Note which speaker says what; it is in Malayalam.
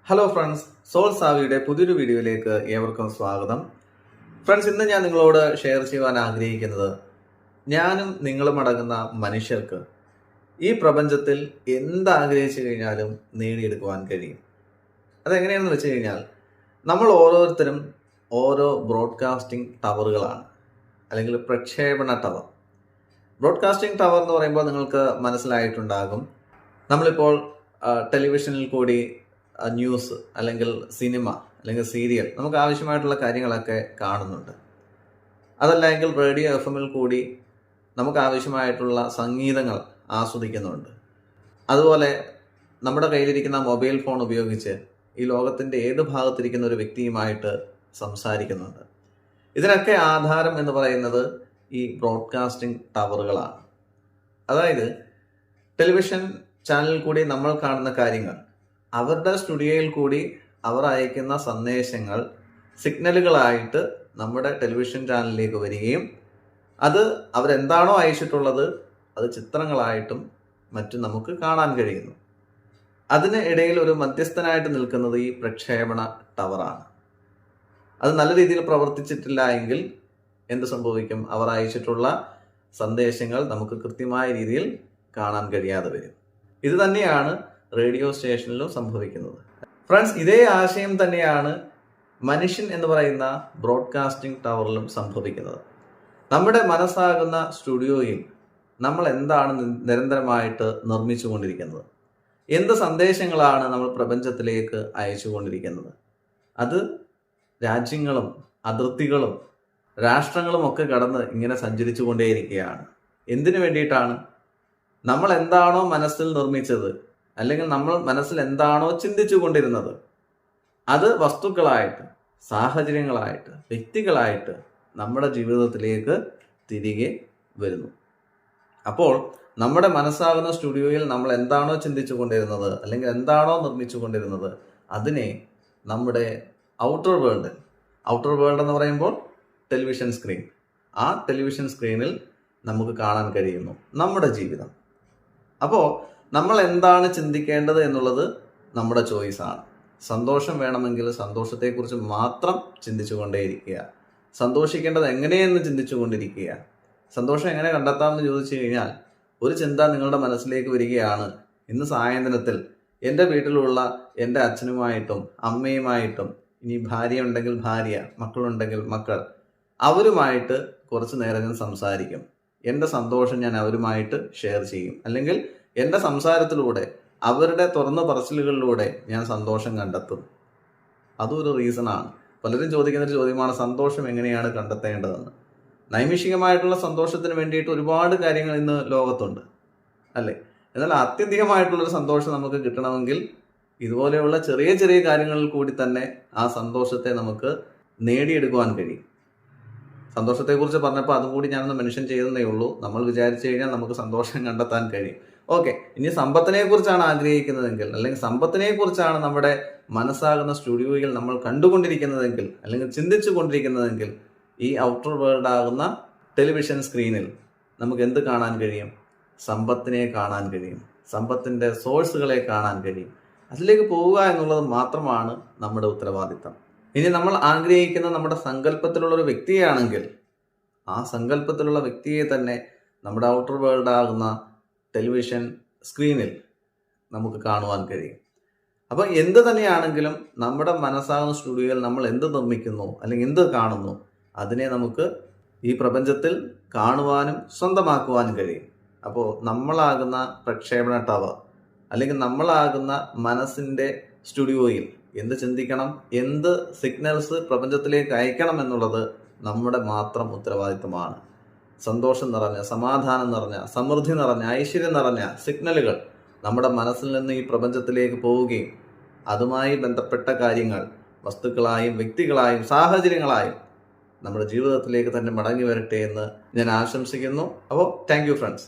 Speaker 1: ഹലോ ഫ്രണ്ട്സ്, സോൾ സാവിയുടെ പുതിയൊരു വീഡിയോയിലേക്ക് ഏവർക്കും സ്വാഗതം. ഫ്രണ്ട്സ്, ഇന്ന് ഞാൻ നിങ്ങളോട് ഷെയർ ചെയ്യുവാൻ ആഗ്രഹിക്കുന്നത് ഞാനും നിങ്ങളും അടങ്ങുന്ന മനുഷ്യർക്ക് ഈ പ്രപഞ്ചത്തിൽ എന്താഗ്രഹിച്ചു കഴിഞ്ഞാലും നേടിയെടുക്കുവാൻ കഴിയും. അതെങ്ങനെയാണെന്ന് വെച്ച് കഴിഞ്ഞാൽ, നമ്മൾ ഓരോരുത്തരും ഓരോ ബ്രോഡ്കാസ്റ്റിംഗ് ടവറുകളാണ്, അല്ലെങ്കിൽ പ്രക്ഷേപണ ടവർ. ബ്രോഡ്കാസ്റ്റിംഗ് ടവർ എന്ന് പറയുമ്പോൾ നിങ്ങൾക്ക് മനസ്സിലായിട്ടുണ്ടാകും, നമ്മളിപ്പോൾ ടെലിവിഷനിൽ കൂടി ന്യൂസ് അല്ലെങ്കിൽ സിനിമ അല്ലെങ്കിൽ സീരിയൽ നമുക്ക് ആവശ്യമായിട്ടുള്ള കാര്യങ്ങളൊക്കെ കാണുന്നുണ്ട്. അതല്ലെങ്കിൽ റേഡിയോ FM കൂടി നമുക്ക് ആവശ്യമായിട്ടുള്ള സംഗീതങ്ങൾ ആസ്വദിക്കുന്നുണ്ട്. അതുപോലെ നമ്മുടെ കയ്യിലിരിക്കുന്ന മൊബൈൽ ഫോൺ ഉപയോഗിച്ച് ഈ ലോകത്തിൻ്റെ ഏത് ഭാഗത്തിരിക്കുന്ന ഒരു വ്യക്തിയുമായിട്ട് സംസാരിക്കുന്നുണ്ട്. ഇതിനൊക്കെ ആധാരം എന്ന് പറയുന്നത് ഈ ബ്രോഡ്കാസ്റ്റിംഗ് ടവറുകളാണ്. അതായത് ടെലിവിഷൻ ചാനലിൽ കൂടി നമ്മൾ കാണുന്ന കാര്യങ്ങൾ അവരുടെ സ്റ്റുഡിയോയിൽ കൂടി അവർ അയക്കുന്ന സന്ദേശങ്ങൾ സിഗ്നലുകളായിട്ട് നമ്മുടെ ടെലിവിഷൻ ചാനലിലേക്ക് വരികയും അത് അവരെന്താണോ അയച്ചിട്ടുള്ളത് അത് ചിത്രങ്ങളായിട്ടും മറ്റും നമുക്ക് കാണാൻ കഴിയുന്നു. അതിന് ഇടയിൽ ഒരു മധ്യസ്ഥനായിട്ട് നിൽക്കുന്നത് ഈ പ്രക്ഷേപണ ടവറാണ്. അത് നല്ല രീതിയിൽ പ്രവർത്തിച്ചിട്ടില്ല എങ്കിൽ എന്ത് സംഭവിക്കും? അവർ അയച്ചിട്ടുള്ള സന്ദേശങ്ങൾ നമുക്ക് കൃത്യമായ രീതിയിൽ കാണാൻ കഴിയാതെ വരും. ഇത് തന്നെയാണ് റേഡിയോ സ്റ്റേഷനിലും സംഭവിക്കുന്നത്. ഫ്രണ്ട്സ്, ഇതേ ആശയം തന്നെയാണ് മനുഷ്യൻ എന്ന് പറയുന്ന ബ്രോഡ്കാസ്റ്റിംഗ് ടവറിലും സംഭവിക്കുന്നത്. നമ്മുടെ മനസ്സാകുന്ന സ്റ്റുഡിയോയിൽ നമ്മൾ എന്താണ് നിരന്തരമായിട്ട് നിർമ്മിച്ചു കൊണ്ടിരിക്കുന്നത്? എന്ത് സന്ദേശങ്ങളാണ് നമ്മൾ പ്രപഞ്ചത്തിലേക്ക് അയച്ചു കൊണ്ടിരിക്കുന്നത്? അത് രാജ്യങ്ങളും അതിർത്തികളും രാഷ്ട്രങ്ങളും ഒക്കെ കടന്ന് ഇങ്ങനെ സഞ്ചരിച്ചു കൊണ്ടേയിരിക്കുകയാണ്. എന്തിനു വേണ്ടിയിട്ടാണ്? നമ്മൾ എന്താണോ മനസ്സിൽ നിർമ്മിച്ചത്, അല്ലെങ്കിൽ നമ്മൾ മനസ്സിൽ എന്താണോ ചിന്തിച്ചു കൊണ്ടിരുന്നത്, അത് വസ്തുക്കളായിട്ട്, സാഹചര്യങ്ങളായിട്ട്, വ്യക്തികളായിട്ട് നമ്മുടെ ജീവിതത്തിലേക്ക് തിരികെ വരുന്നു. അപ്പോൾ നമ്മുടെ മനസ്സാകുന്ന സ്റ്റുഡിയോയിൽ നമ്മൾ എന്താണോ ചിന്തിച്ചു കൊണ്ടിരുന്നത്, അല്ലെങ്കിൽ എന്താണോ നിർമ്മിച്ചു കൊണ്ടിരുന്നത്, അതിനെ നമ്മുടെ ഔട്ടർ വേൾഡ് എന്ന് പറയുമ്പോൾ ടെലിവിഷൻ സ്ക്രീൻ, ആ ടെലിവിഷൻ സ്ക്രീനിൽ നമുക്ക് കാണാൻ കഴിയുന്നു നമ്മുടെ ജീവിതം. അപ്പോൾ നമ്മൾ എന്താണ് ചിന്തിക്കേണ്ടത് എന്നുള്ളത് നമ്മുടെ ചോയ്സാണ്. സന്തോഷം വേണമെങ്കിൽ സന്തോഷത്തെക്കുറിച്ച് മാത്രം ചിന്തിച്ചു കൊണ്ടേയിരിക്കുക. സന്തോഷിക്കേണ്ടത് എങ്ങനെയെന്ന് ചിന്തിച്ചു കൊണ്ടിരിക്കുക. സന്തോഷം എങ്ങനെ കണ്ടെത്താമെന്ന് ചോദിച്ചു കഴിഞ്ഞാൽ, ഒരു ചിന്ത നിങ്ങളുടെ മനസ്സിലേക്ക് വരികയാണ്, ഇന്ന് സായന്തനത്തിൽ എൻ്റെ വീട്ടിലുള്ള എൻ്റെ അച്ഛനുമായിട്ടും അമ്മയുമായിട്ടും, ഇനി ഭാര്യ ഉണ്ടെങ്കിൽ ഭാര്യ, മക്കളുണ്ടെങ്കിൽ മക്കൾ, അവരുമായിട്ട് കുറച്ച് നേരം ഞാൻ സംസാരിക്കും. എൻ്റെ സന്തോഷം ഞാൻ അവരുമായിട്ട് ഷെയർ ചെയ്യും. അല്ലെങ്കിൽ എൻ്റെ സംസാരത്തിലൂടെ, അവരുടെ തുറന്ന പറച്ചിലുകളിലൂടെ ഞാൻ സന്തോഷം കണ്ടെത്തും. അതും ഒരു റീസണാണ്. പലരും ചോദിക്കുന്നൊരു ചോദ്യമാണ്, സന്തോഷം എങ്ങനെയാണ് കണ്ടെത്തേണ്ടതെന്ന്. നൈമിഷികമായിട്ടുള്ള സന്തോഷത്തിന് വേണ്ടിയിട്ട് ഒരുപാട് കാര്യങ്ങൾ ഇന്ന് ലോകത്തുണ്ട്, അല്ലേ? എന്നാൽ ആത്യന്തികമായിട്ടുള്ളൊരു സന്തോഷം നമുക്ക് കിട്ടണമെങ്കിൽ ഇതുപോലെയുള്ള ചെറിയ ചെറിയ കാര്യങ്ങളിൽ കൂടി തന്നെ ആ സന്തോഷത്തെ നമുക്ക് നേടിയെടുക്കുവാൻ കഴിയും. സന്തോഷത്തെക്കുറിച്ച് പറഞ്ഞപ്പോൾ അതും കൂടി ഞാനൊന്ന് മെൻഷൻ ചെയ്തതേ ഉള്ളൂ. നമ്മൾ വിചാരിച്ചു കഴിഞ്ഞാൽ നമുക്ക് സന്തോഷം കണ്ടെത്താൻ കഴിയും. ഓക്കെ, ഇനി സമ്പത്തിനെ കുറിച്ചാണ് ആഗ്രഹിക്കുന്നതെങ്കിൽ, അല്ലെങ്കിൽ സമ്പത്തിനെ കുറിച്ചാണ് നമ്മുടെ മനസ്സാകുന്ന സ്റ്റുഡിയോയിൽ നമ്മൾ കണ്ടുകൊണ്ടിരിക്കുന്നതെങ്കിൽ, അല്ലെങ്കിൽ ചിന്തിച്ചു കൊണ്ടിരിക്കുന്നതെങ്കിൽ, ഈ ഔട്ടർ വേൾഡ് ആകുന്ന ടെലിവിഷൻ സ്ക്രീനിൽ നമുക്ക് എന്ത് കാണാൻ കഴിയും? സമ്പത്തിനെ കാണാൻ കഴിയും. സമ്പത്തിൻ്റെ സോഴ്സുകളെ കാണാൻ കഴിയും. അതിലേക്ക് പോവുക എന്നുള്ളത് മാത്രമാണ് നമ്മുടെ ഉത്തരവാദിത്തം. ഇനി നമ്മൾ ആഗ്രഹിക്കുന്ന നമ്മുടെ സങ്കല്പത്തിലുള്ള ഒരു വ്യക്തിയാണെങ്കിൽ, ആ സങ്കല്പത്തിലുള്ള വ്യക്തിയെ തന്നെ നമ്മുടെ ഔട്ടർ വേൾഡ് ആകുന്ന ടെലിവിഷൻ സ്ക്രീനിൽ നമുക്ക് കാണുവാൻ കഴിയും. അപ്പോൾ എന്ത് തന്നെയാണെങ്കിലും നമ്മുടെ മനസ്സാകുന്ന സ്റ്റുഡിയോയിൽ നമ്മൾ എന്ത് നിർമ്മിക്കുന്നു, അല്ലെങ്കിൽ എന്ത് കാണുന്നു, അതിനെ നമുക്ക് ഈ പ്രപഞ്ചത്തിൽ കാണുവാനും സ്വന്തമാക്കുവാനും കഴിയും. അപ്പോൾ നമ്മളാകുന്ന പ്രക്ഷേപണ ടവർ, അല്ലെങ്കിൽ നമ്മളാകുന്ന മനസ്സിൻ്റെ സ്റ്റുഡിയോയിൽ എന്ത് ചിന്തിക്കണം, എന്ത് സിഗ്നൽസ് പ്രപഞ്ചത്തിലേക്ക് അയക്കണം എന്നുള്ളത് നമ്മുടെ മാത്രം ഉത്തരവാദിത്തമാണ്. സന്തോഷം നിറഞ്ഞ, സമാധാനം നിറഞ്ഞ, സമൃദ്ധി നിറഞ്ഞ, ഐശ്വര്യം നിറഞ്ഞ സിഗ്നലുകൾ നമ്മുടെ മനസ്സിൽ നിന്ന് ഈ പ്രപഞ്ചത്തിലേക്ക് പോവുകയും അതുമായി ബന്ധപ്പെട്ട കാര്യങ്ങൾ വസ്തുക്കളായും വ്യക്തികളായും സാഹചര്യങ്ങളായും നമ്മുടെ ജീവിതത്തിലേക്ക് തന്നെ മടങ്ങി വരട്ടെ എന്ന് ഞാൻ ആശംസിക്കുന്നു. അപ്പോൾ താങ്ക് യു ഫ്രണ്ട്സ്.